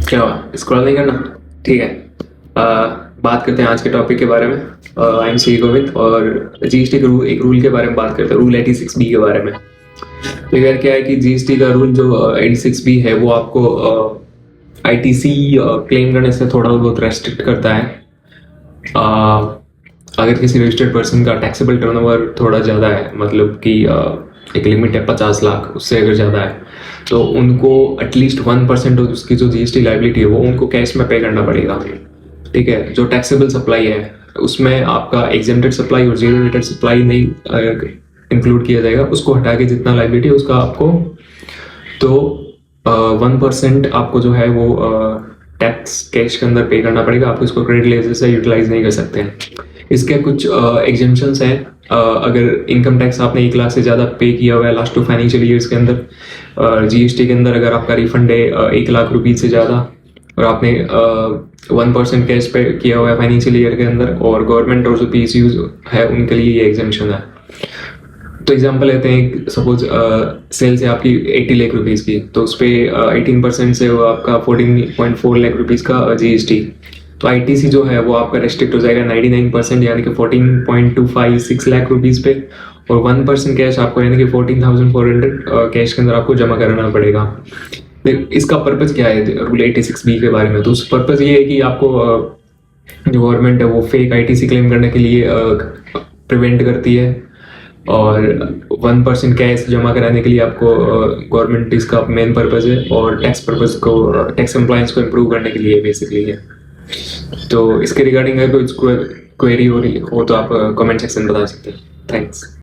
क्या हुआ, स्क्रॉल नहीं करना? ठीक है। बात करते हैं आज के टॉपिक के बारे में। आई एम सी गोविंद और जीएसटी के एक रूल के बारे में बात करते हैं, रूल 86B के बारे में। तो यार क्या है कि जीएसटी का रूल जो 86B है वो आपको आईटीसी क्लेम करने से थोड़ा बहुत रेस्ट्रिक्ट करता है। अगर किसी रजिस्टर्ड पर्सन का टैक्सेबल टर्नओवर थोड़ा ज़्यादा है, मतलब कि एक लिमिट है 50 लाख, उससे अगर ज़्यादा है तो उनको एटलीस्ट 1% ऑफ उसकी जो जीएसटी लाइबिलिटी है वो उनको कैश में पे करना पड़ेगा। ठीक है। जो टैक्सेबल सप्लाई है उसमें आपका एग्जेम्प्टेड सप्लाई और जीरो रेटेड सप्लाई नहीं इंक्लूड किया जाएगा, उसको हटा के जितना लाइबिलिटी है उसका आपको तो 1% आपको जो है वो टैक्स कैश के अंदर पे करना पड़ेगा। आप इसको क्रेडिट लेजर से यूटिलाइज नहीं कर सकते हैं। इसके कुछ एग्जेम्पशंस हैं। अगर इनकम टैक्स आपने 1 लाख से ज़्यादा पे किया हुआ है लास्ट 2 फाइनेंशियल ईयर्स के अंदर, जीएसटी के अंदर अगर आपका रिफंड है 1 लाख रुपीज़ से ज़्यादा और आपने 1% कैश पे किया हुआ है फाइनेंशियल ईयर के अंदर, और गवर्नमेंट और जो पीएसयूज है उनके लिए ये एग्जेम्पशन है। तो एग्जांपल लेते हैं, सपोज सेल्स है आपकी 80 लाख रुपीज़ की, तो उस पर 18% से वो आपका 14.4 लाख रुपीज़ का जीएसटी। तो आईटीसी जो है वो आपका रेस्ट्रिक्ट हो जाएगा 99% यानी कि 14.256 लाख रुपीज़ पे, और 1% कैश आपको यानी कि 14,400 कैश के अंदर आपको जमा कराना पड़ेगा। इसका पर्पज़ क्या है रूल 86B के बारे में? तो उस पर्पज़ ये है कि आपको जो गवर्नमेंट है वो फेक आईटीसी क्लेम करने के लिए प्रिवेंट करती है, और 1% कैश जमा कराने के लिए आपको गवर्नमेंट इसका मेन पर्पज़ है, और टैक्स पर्पज़ को, टैक्स कंप्लायंस को इम्प्रूव करने के लिए बेसिकली है। तो इसके रिगार्डिंग अगर कोई क्वेरी हो तो आप कमेंट सेक्शन में बता सकते हैं। थैंक्स।